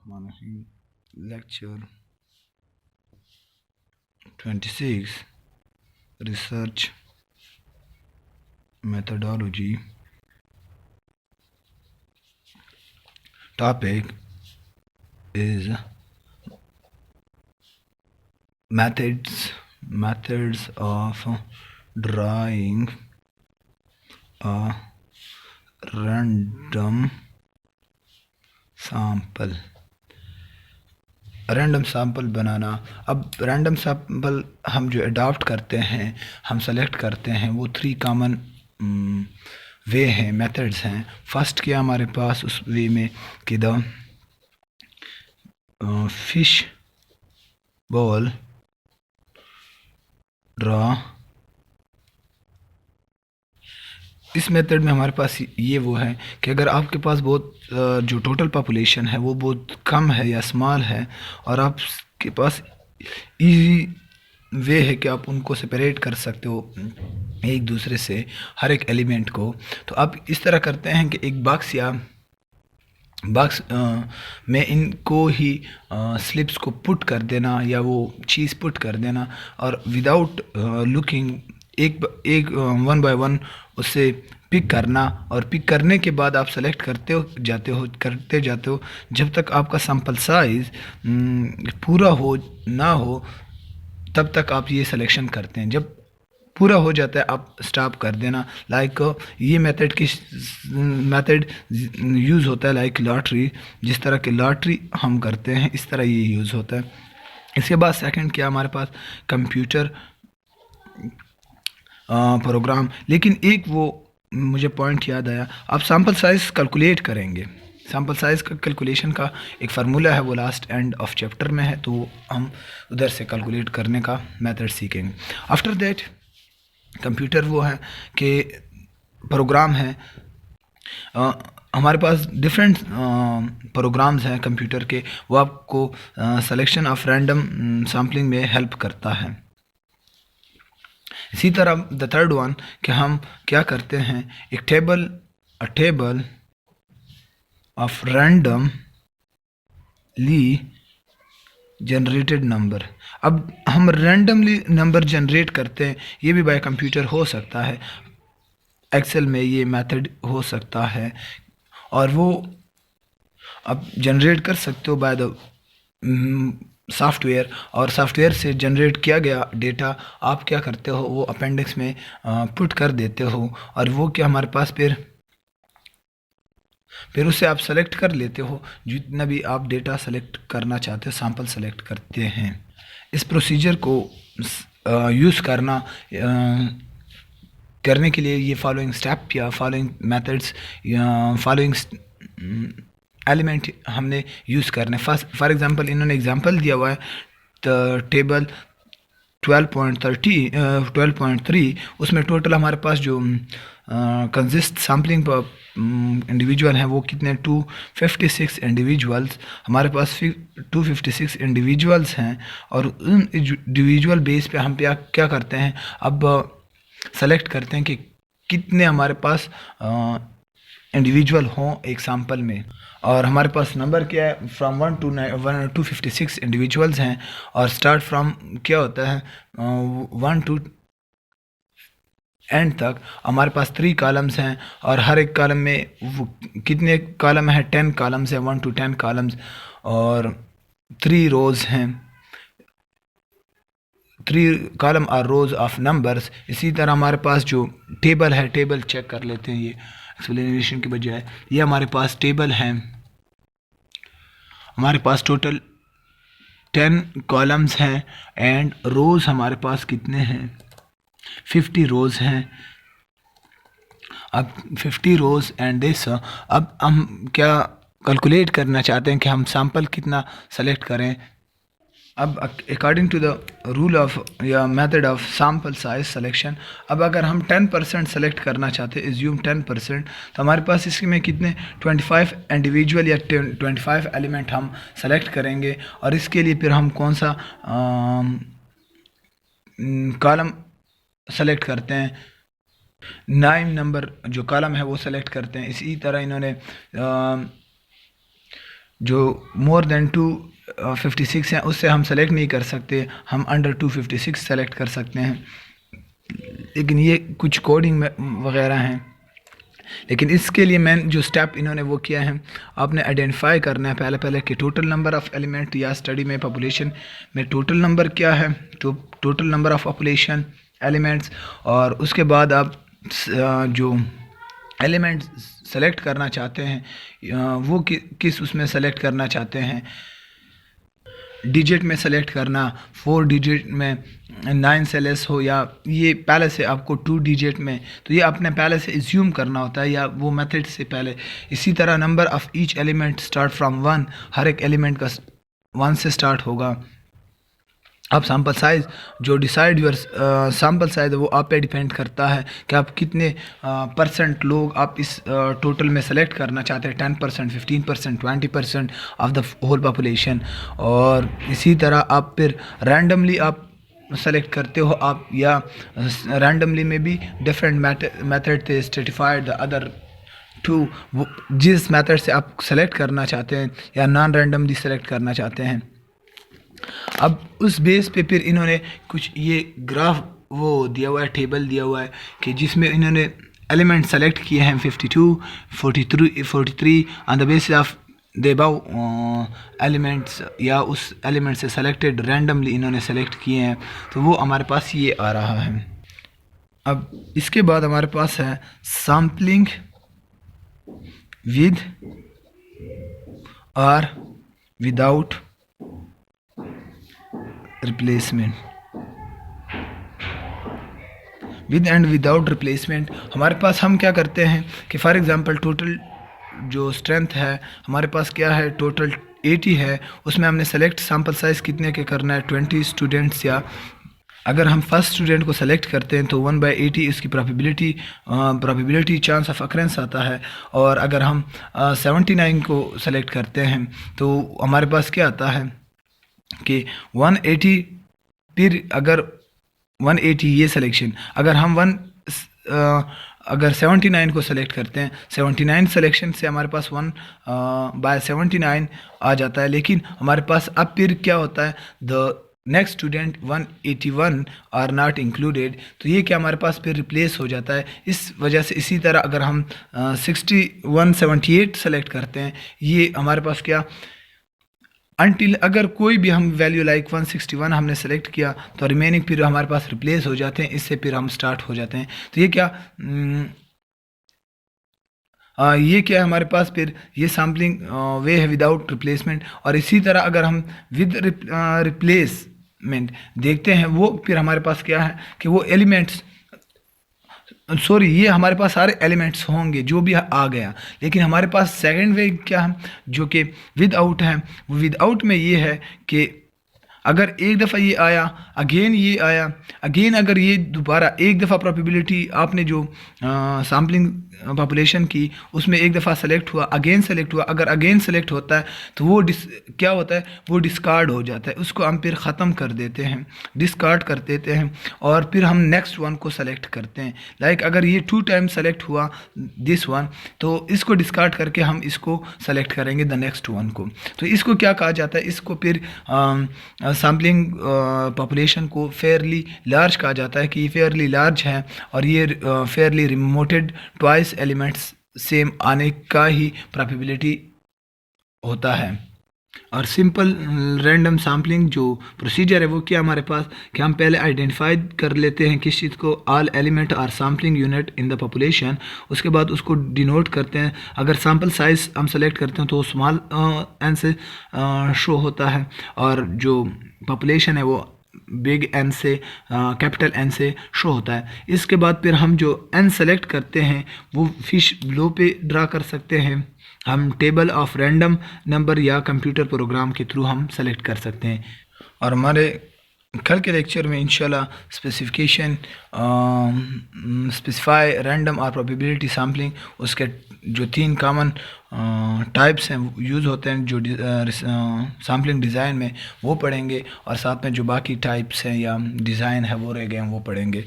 Bismillahirrahmanirrahim. Lecture 26, Research Methodology. Topic is methods of drawing a random sample. Random sample बनाना। अब random sample हम जो adopt करते हैं, हम सेलेक्ट करते हैं, वो 3 कॉमन वे हैं, मेथड्स हैं। फर्स्ट क्या हमारे पास उस वे में कि द फिश बॉल ड्रा। इस मेथड में हमारे पास ये वो है कि अगर आपके पास बहुत जो टोटल पॉपुलेशन है वो बहुत कम है या स्मॉल है और आपके पास इजी वे है कि आप उनको सेपरेट कर सकते हो एक दूसरे से, हर एक एलिमेंट को, तो आप इस तरह करते हैं कि एक बॉक्स में इनको ही स्लिप्स को पुट कर देना या वो चीज़ पुट कर देना और विदाउट लुकिंग एक वन बाय वन उससे पिक करना, और पिक करने के बाद आप सेलेक्ट करते जाते हो जब तक आपका सैंपल साइज़ पूरा हो ना हो तब तक आप ये सिलेक्शन करते हैं। जब पूरा हो जाता है आप स्टॉप कर देना। ये मेथड यूज़ होता है लाइक लॉटरी, जिस तरह की लॉटरी हम करते हैं इस तरह ये यूज़ होता है। इसके बाद सेकंड क्या हमारे पास कंप्यूटर प्रोग्राम। लेकिन एक वो मुझे पॉइंट याद आया, आप सैम्पल साइज़ कैलकुलेट करेंगे। सैम्पल साइज़ का कैलकुलेशन का एक फार्मूला है, वो लास्ट एंड ऑफ चैप्टर में है, तो हम उधर से कैलकुलेट करने का मेथड सीखेंगे। आफ्टर दैट कंप्यूटर वो है कि प्रोग्राम है, हमारे पास डिफरेंट प्रोग्राम्स हैं कंप्यूटर के, वो आपको सिलेक्शन ऑफ रैंडम सैम्पलिंग में हेल्प करता है। इसी तरह द थर्ड वन कि हम क्या करते हैं, एक table of randomly generated number. अब हम रैंडमली नंबर जनरेट करते हैं, ये भी बाय कंप्यूटर हो सकता है, एक्सेल में ये मेथड हो सकता है, और वो आप जनरेट कर सकते हो बाय द सॉफ्टवेयर, और सॉफ्टवेयर से जनरेट किया गया डेटा आप क्या करते हो, वो अपेंडिक्स में पुट कर देते हो, और वो क्या हमारे पास फिर उससे आप सेलेक्ट कर लेते हो जितना भी आप डेटा सेलेक्ट करना चाहते हो, सैंपल सेलेक्ट करते हैं। इस प्रोसीजर को यूज़ करने के लिए ये फॉलोइंग स्टेप या फॉलोइंग मेथड्स या फॉलोइंग एलिमेंट हमने यूज़ करने। फॉर एग्जांपल इन्होंने एग्जांपल दिया हुआ है टेबल 12.3, उसमें टोटल हमारे पास जो कंसिस्ट सैम्पलिंग इंडिविजुअल हैं वो कितने 256 इंडिविजुअल्स, हमारे पास 256 इंडिविजुअल्स हैं, और उन इंडिविजुअल बेस पे हम क्या करते हैं, अब सेलेक्ट करते हैं कि कितने हमारे पास इंडिविजुअल हों एक सैम्पल में, और हमारे पास नंबर क्या है फ्रॉम 1 to 256 इंडिविजुअल्स हैं, और स्टार्ट फ्रॉम क्या होता है 1 to एंड तक हमारे पास 3 कॉलम्स हैं, और हर एक कॉलम में कितने कॉलम है 10 कॉलम्स हैं, 1 to 10 कॉलम्स, और 3 रोज़ हैं, 3 कॉलम और रोज़ ऑफ नंबर्स। इसी तरह हमारे पास जो टेबल है, टेबल चेक कर लेते हैं, ये एक्सप्लेनेशन की बजाय ये हमारे पास टेबल है, हमारे पास टोटल 10 कॉलम्स हैं, एंड रोज़ हमारे पास कितने हैं 50 रोज़ हैं। अब 50 रोज़ एंड दिस, अब हम क्या कैलकुलेट करना चाहते हैं कि हम सैम्पल कितना सेलेक्ट करें। अब according to the rule of या method of sample size selection, अब अगर हम 10% सेलेक्ट करना चाहते हैं, एज्यूम 10%, तो हमारे पास इसमें कितने 25 इंडिविजुअल या 25 एलिमेंट हम सेलेक्ट करेंगे, और इसके लिए फिर हम कौन सा कॉलम सेलेक्ट करते हैं, 9 नंबर जो कॉलम है वो सेलेक्ट करते हैं। इसी तरह इन्होंने जो मोर देन 256 हैं उससे हम सेलेक्ट नहीं कर सकते, हम अंडर 256 सेलेक्ट कर सकते हैं। लेकिन ये कुछ कोडिंग वगैरह हैं। लेकिन इसके लिए मैंने जो स्टेप इन्होंने वो किया है, आपने आइडेंटिफाई करना है पहले कि टोटल नंबर ऑफ़ एलिमेंट या स्टडी में पॉपुलेशन में टोटल नंबर क्या है, तो total number of population elements, और उसके बाद आप जो एलिमेंट सेलेक्ट करना चाहते हैं वो किस उसमें सेलेक्ट करना चाहते हैं, डिजिट में सेलेक्ट करना, 4 डिजिट में 9 से लेस हो, या ये पहले से आपको 2 डिजिट में, तो ये आपने पहले से एज्यूम करना होता है या वो मेथड से पहले। इसी तरह number of each element start from 1, हर एक एलिमेंट का 1 से स्टार्ट होगा। अब सैम्पल साइज़ जो डिसाइड यूर सैम्पल साइज़ वो आप पे डिपेंड करता है कि आप कितने परसेंट लोग आप इस टोटल में सेलेक्ट करना चाहते हैं, 10%, 15%, 20% ऑफ द होल पॉपुलेशन। और इसी तरह आप फिर रैंडमली आप सेलेक्ट करते हो आप, या रैंडमली में भी डिफरेंट मेथड थे, स्ट्रेटिफाइड द अदर 2, वो जिस मेथड से आप सेलेक्ट करना चाहते हैं या नॉन रैंडमली सेलेक्ट करना चाहते हैं। अब उस बेस पे फिर इन्होंने कुछ ये ग्राफ वो दिया हुआ है, टेबल दिया हुआ है कि जिसमें इन्होंने एलिमेंट सेलेक्ट किए हैं 52, 43 on the basis of the above elements, या उस एलिमेंट से सेलेक्टेड रैंडमली इन्होंने सेलेक्ट किए हैं, तो वो हमारे पास ये आ रहा है। अब इसके बाद हमारे पास है सैम्पलिंग विद और without replacement. With and without replacement हमारे पास हम क्या करते हैं कि फॉर एग्जांपल टोटल जो स्ट्रेंथ है हमारे पास क्या है, टोटल 80 है, उसमें हमने सेलेक्ट सैम्पल साइज़ कितने के करना है, 20 स्टूडेंट्स, या अगर हम फर्स्ट स्टूडेंट को सेलेक्ट करते हैं तो 1/80 इसकी प्रोबेबिलिटी चांस ऑफ अकरेंस आता है। और अगर हम 79 को सेलेक्ट करते हैं तो हमारे पास क्या आता है कि 180, फिर अगर 180 ये सिलेक्शन, अगर हम अगर 79 को सेलेक्ट करते हैं, 79 सिलेक्शन से हमारे पास 1/79 आ जाता है। लेकिन हमारे पास अब फिर क्या होता है, the next student 181 are not included, तो ये क्या हमारे पास फिर रिप्लेस हो जाता है। इस वजह से इसी तरह अगर हम 178 सेलेक्ट करते हैं, ये हमारे पास क्या अनटिल अगर कोई भी हम वैल्यू लाइक 161 हमने सेलेक्ट किया तो रिमेनिंग फिर हमारे पास रिप्लेस हो जाते हैं, इससे फिर हम स्टार्ट हो जाते हैं। तो ये क्या ये क्या है हमारे पास फिर ये सैम्पलिंग वे है विदाउट रिप्लेसमेंट। और इसी तरह अगर हम विद रिप्लेसमेंट देखते हैं, वो फिर हमारे पास क्या है कि वो एलिमेंट्स ये हमारे पास सारे एलिमेंट्स होंगे जो भी आ गया। लेकिन हमारे पास सेकंड वे क्या है जो कि विद आउट है, वो विद आउट में ये है कि अगर एक दफ़ा ये आया, अगेन ये आया, अगेन अगर ये दोबारा एक दफ़ा प्रोबेबिलिटी आपने जो सैम्पलिंग पॉपुलेशन की उसमें एक दफ़ा सेलेक्ट हुआ, अगेन सेलेक्ट हुआ, अगर अगेन सेलेक्ट होता है तो वो क्या होता है, वो डिस्कार्ड हो जाता है, उसको हम फिर ख़त्म कर देते हैं, डिस्कार्ड कर देते हैं और फिर हम नेक्स्ट वन को सेलेक्ट करते हैं। लाइक अगर ये 2 टाइम सेलेक्ट हुआ दिस वन, तो इसको डिस्कार्ड करके हम इसको सेलेक्ट करेंगे द नेक्स्ट वन को। तो इसको क्या कहा जाता है, इसको फिर सैम्पलिंग पॉपुलेशन को फेयरली लार्ज कहा जाता है कि ये फेयरली लार्ज है और ये फेयरली रिमोटेड ट्वाइस एलिमेंट्स सेम आने का ही प्रोबेबिलिटी होता है। और सिंपल रैंडम सैम्पलिंग जो प्रोसीजर है वो क्या हमारे पास कि हम पहले आइडेंटिफाई कर लेते हैं किस चीज़ को, ऑल एलिमेंट और sampling unit in the population, उसके बाद उसको डिनोट करते हैं। अगर सैम्पल साइज़ हम सेलेक्ट करते हैं तो स्मॉल एन से शो होता है और जो पॉपुलेशन है वो बिग एन से कैपिटल एन से शो होता है। इसके बाद फिर हम जो एन सेलेक्ट करते हैं वो फिश ब्लो पे ड्रा कर सकते हैं, हम टेबल ऑफ रैंडम नंबर या कंप्यूटर प्रोग्राम के थ्रू हम सेलेक्ट कर सकते हैं। और हमारे कल के लेक्चर में इंशाल्लाह स्पेसिफाई रैंडम और प्रोबेबिलिटी सैम्पलिंग, उसके जो 3 कॉमन टाइप्स हैं यूज़ होते हैं जो सैम्पलिंग डिज़ाइन में, वो पढ़ेंगे और साथ में जो बाकी टाइप्स हैं या डिज़ाइन है वो रह गए हैं वो पढ़ेंगे।